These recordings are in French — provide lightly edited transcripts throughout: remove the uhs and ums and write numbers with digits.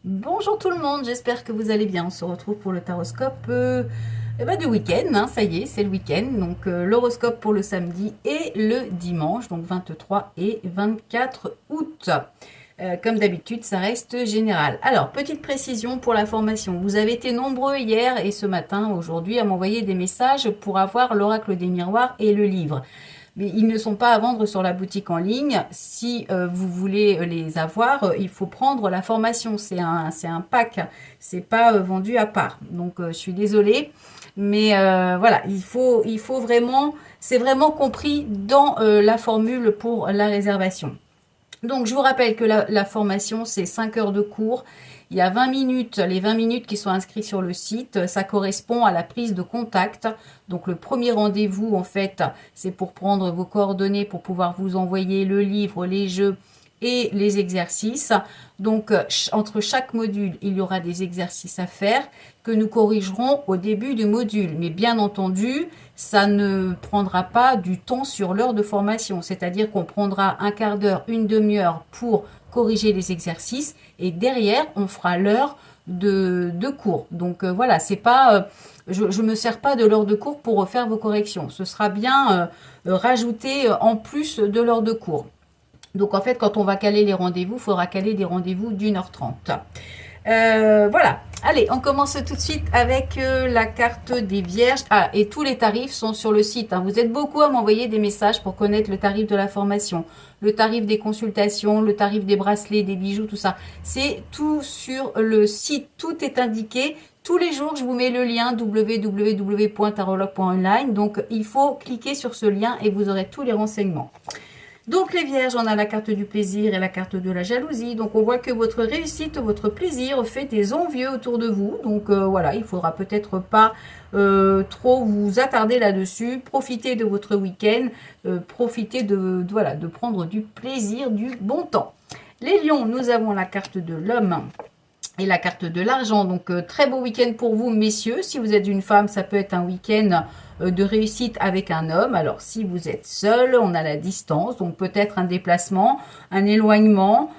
Bonjour tout le monde, j'espère que vous allez bien. On se retrouve pour le taroscope du week-end, hein, ça y est, c'est le week-end. Donc l'horoscope pour le samedi et le dimanche, donc 23 et 24 août. Comme d'habitude, ça reste général. Alors, petite précision pour la formation. Vous avez été nombreux hier et ce matin, aujourd'hui, à m'envoyer des messages pour avoir l'oracle des miroirs et le livre. Mais ils ne sont pas à vendre sur la boutique en ligne. Si vous voulez les avoir, il faut prendre la formation. C'est un pack. C'est pas vendu à part. Donc, je suis désolée. Mais voilà, il faut vraiment, c'est vraiment compris dans la formule pour la réservation. Donc, je vous rappelle que la formation, c'est 5 heures de cours. Il y a 20 minutes, les 20 minutes qui sont inscrites sur le site, ça correspond à la prise de contact. Donc, le premier rendez-vous, en fait, c'est pour prendre vos coordonnées, pour pouvoir vous envoyer le livre, les jeux et les exercices. Donc, entre chaque module, il y aura des exercices à faire que nous corrigerons au début du module. Mais bien entendu, ça ne prendra pas du temps sur l'heure de formation. C'est-à-dire qu'on prendra un quart d'heure, une demi-heure pour corriger les exercices et derrière, on fera l'heure de cours. Donc voilà, c'est pas, je me sers pas de l'heure de cours pour refaire vos corrections. Ce sera bien rajouté en plus de l'heure de cours. Donc en fait, quand on va caler les rendez-vous, il faudra caler des rendez-vous d'1h30. Voilà. Allez, on commence tout de suite avec la carte des Vierges. Ah, et tous les tarifs sont sur le site, hein. Vous êtes beaucoup à m'envoyer des messages pour connaître le tarif de la formation, le tarif des consultations, le tarif des bracelets, des bijoux, tout ça. C'est tout sur le site. Tout est indiqué. Tous les jours, je vous mets le lien www.tarologue.online. Donc, il faut cliquer sur ce lien et vous aurez tous les renseignements. Donc les Vierges, on a la carte du plaisir et la carte de la jalousie. Donc on voit que votre réussite, votre plaisir fait des envieux autour de vous. Donc voilà, il faudra peut-être pas trop vous attarder là-dessus. Profitez de votre week-end, profitez voilà, de prendre du plaisir, du bon temps. Les lions, nous avons la carte de l'homme et la carte de l'argent. Donc très beau week-end pour vous, messieurs. Si vous êtes une femme, ça peut être un week-end de réussite avec un homme. Alors si vous êtes seul, on a la distance, donc peut-être un déplacement, un éloignement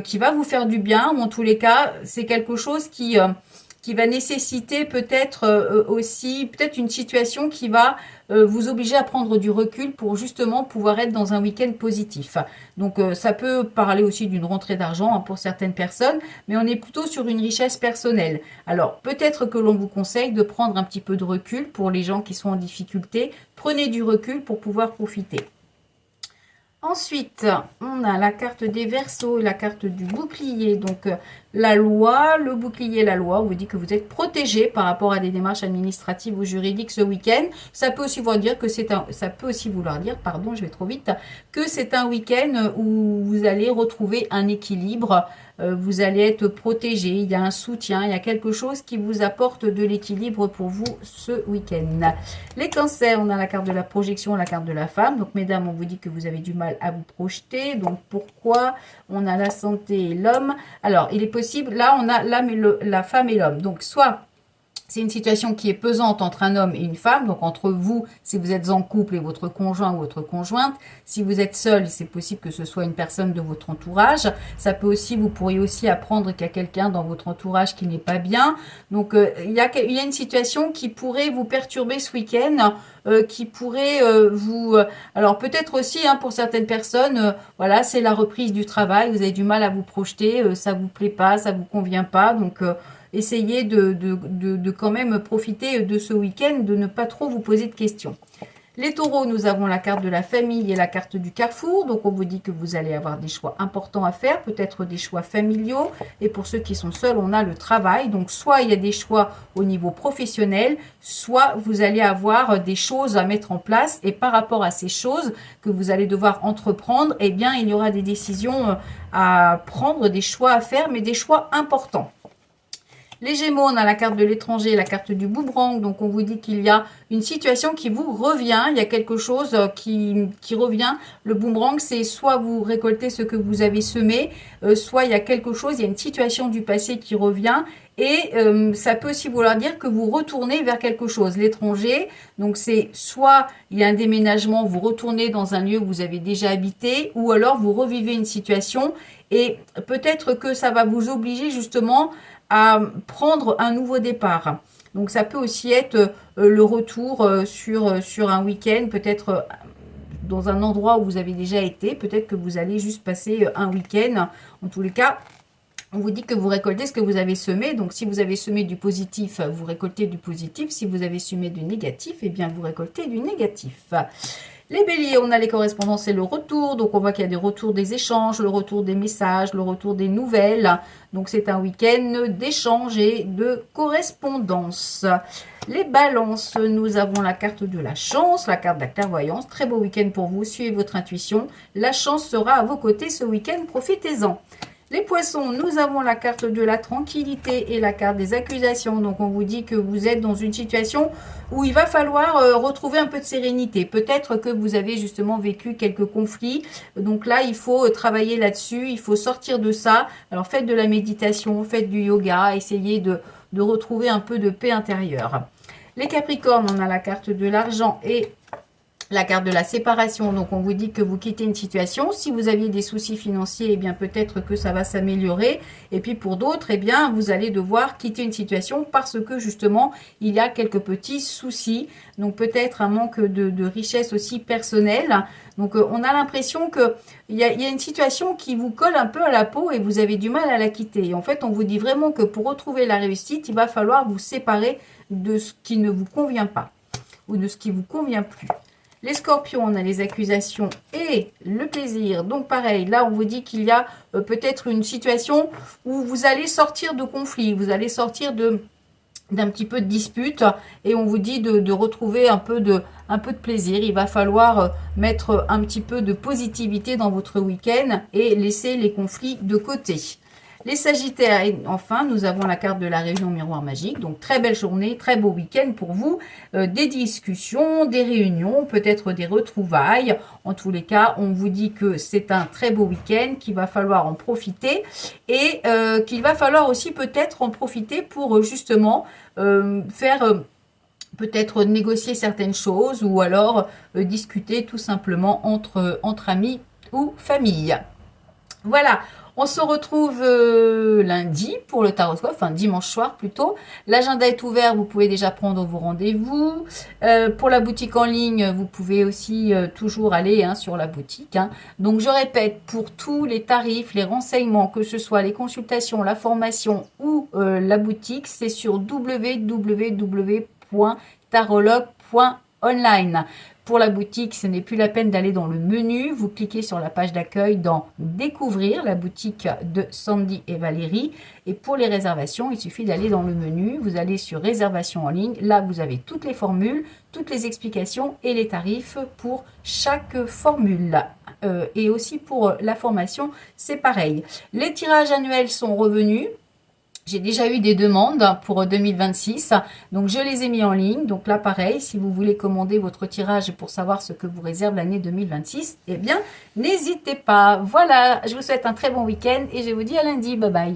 qui va vous faire du bien. Ou en tous les cas, c'est quelque chose qui va nécessiter peut-être aussi, peut-être une situation qui va vous obliger à prendre du recul pour justement pouvoir être dans un week-end positif. Donc ça peut parler aussi d'une rentrée d'argent, hein, pour certaines personnes, mais on est plutôt sur une richesse personnelle. Alors peut-être que l'on vous conseille de prendre un petit peu de recul pour les gens qui sont en difficulté. Prenez du recul pour pouvoir profiter. Ensuite, on a la carte des Verseaux et la carte du bouclier. Donc, la loi, le bouclier, la loi, on vous dit que vous êtes protégé par rapport à des démarches administratives ou juridiques ce week-end. Ça peut aussi vouloir dire que pardon, je vais trop vite, que c'est un week-end où vous allez retrouver un équilibre. Vous allez être protégé, il y a un soutien, il y a quelque chose qui vous apporte de l'équilibre pour vous ce week-end. Les cancers, on a la carte de la projection, la carte de la femme. Donc, mesdames, on vous dit que vous avez du mal à vous projeter. Donc, pourquoi? On a la santé et l'homme. Alors, il est possible, là, on a la femme et l'homme. Donc, soit c'est une situation qui est pesante entre un homme et une femme, donc entre vous, si vous êtes en couple et votre conjoint ou votre conjointe. Si vous êtes seul, c'est possible que ce soit une personne de votre entourage. Ça peut aussi, vous pourriez aussi apprendre qu'il y a quelqu'un dans votre entourage qui n'est pas bien. Donc, il y a une situation qui pourrait vous perturber ce week-end, qui pourrait alors peut-être aussi, hein, pour certaines personnes, voilà, c'est la reprise du travail. Vous avez du mal à vous projeter, ça vous plaît pas, ça vous convient pas. Donc, essayez de quand même profiter de ce week-end, de ne pas trop vous poser de questions. Les taureaux, nous avons la carte de la famille et la carte du carrefour. Donc, on vous dit que vous allez avoir des choix importants à faire, peut-être des choix familiaux. Et pour ceux qui sont seuls, on a le travail. Donc, soit il y a des choix au niveau professionnel, soit vous allez avoir des choses à mettre en place. Et par rapport à ces choses que vous allez devoir entreprendre, eh bien, il y aura des décisions à prendre, des choix à faire, mais des choix importants. Les Gémeaux, on a la carte de l'étranger, la carte du boomerang. Donc, on vous dit qu'il y a une situation qui vous revient. Il y a quelque chose qui revient. Le boomerang, c'est soit vous récoltez ce que vous avez semé, soit il y a quelque chose, il y a une situation du passé qui revient. Et ça peut aussi vouloir dire que vous retournez vers quelque chose. L'étranger, donc c'est soit il y a un déménagement, vous retournez dans un lieu où vous avez déjà habité, ou alors vous revivez une situation et peut-être que ça va vous obliger justement à prendre un nouveau départ. Donc ça peut aussi être le retour sur un week-end, peut-être dans un endroit où vous avez déjà été. Peut-être que vous allez juste passer un week-end. En tous les cas, on vous dit que vous récoltez ce que vous avez semé. Donc si vous avez semé du positif, vous récoltez du positif. Si vous avez semé du négatif, eh bien vous récoltez du négatif. Les béliers, on a les correspondances et le retour. Donc, on voit qu'il y a des retours des échanges, le retour des messages, le retour des nouvelles. Donc, c'est un week-end d'échange et de correspondance. Les balances, nous avons la carte de la chance, la carte de la clairvoyance. Très beau week-end pour vous. Suivez votre intuition. La chance sera à vos côtés ce week-end. Profitez-en. Les poissons, nous avons la carte de la tranquillité et la carte des accusations. Donc, on vous dit que vous êtes dans une situation où il va falloir retrouver un peu de sérénité. Peut-être que vous avez justement vécu quelques conflits. Donc là, il faut travailler là-dessus. Il faut sortir de ça. Alors, faites de la méditation, faites du yoga. Essayez de retrouver un peu de paix intérieure. Les capricornes, on a la carte de l'argent et la carte de la séparation. Donc, on vous dit que vous quittez une situation. Si vous aviez des soucis financiers, eh bien, peut-être que ça va s'améliorer. Et puis, pour d'autres, eh bien, vous allez devoir quitter une situation parce que, justement, il y a quelques petits soucis. Donc, peut-être un manque de richesse aussi personnelle. Donc, on a l'impression qu'il y a une situation qui vous colle un peu à la peau et vous avez du mal à la quitter. Et en fait, on vous dit vraiment que pour retrouver la réussite, il va falloir vous séparer de ce qui ne vous convient pas ou de ce qui vous convient plus. Les scorpions, on a les accusations et le plaisir. Donc pareil, là on vous dit qu'il y a peut-être une situation où vous allez sortir de conflit, vous allez sortir d'un petit peu de dispute et on vous dit de retrouver un peu de plaisir. Il va falloir mettre un petit peu de positivité dans votre week-end et laisser les conflits de côté. Les Sagittaires, et enfin, nous avons la carte de la réunion miroir magique. Donc, très belle journée, très beau week-end pour vous. Des discussions, des réunions, peut-être des retrouvailles. En tous les cas, on vous dit que c'est un très beau week-end, qu'il va falloir en profiter et qu'il va falloir aussi peut-être en profiter pour justement faire... peut-être négocier certaines choses ou alors discuter tout simplement entre amis ou famille. Voilà, on se retrouve lundi pour le Tarot-scope, enfin dimanche soir plutôt. L'agenda est ouvert, vous pouvez déjà prendre vos rendez-vous. Pour la boutique en ligne, vous pouvez aussi toujours aller sur la boutique. Donc je répète, pour tous les tarifs, les renseignements, que ce soit les consultations, la formation ou la boutique, c'est sur www.tarologue.online. Pour la boutique, ce n'est plus la peine d'aller dans le menu. Vous cliquez sur la page d'accueil dans Découvrir, la boutique de Sandy et Valérie. Et pour les réservations, il suffit d'aller dans le menu. Vous allez sur Réservation en ligne. Là, vous avez toutes les formules, toutes les explications et les tarifs pour chaque formule. Et aussi pour la formation, c'est pareil. Les tirages annuels sont revenus. J'ai déjà eu des demandes pour 2026, donc je les ai mis en ligne. Donc là, pareil, si vous voulez commander votre tirage pour savoir ce que vous réserve l'année 2026, eh bien, n'hésitez pas. Voilà, je vous souhaite un très bon week-end et je vous dis à lundi. Bye bye.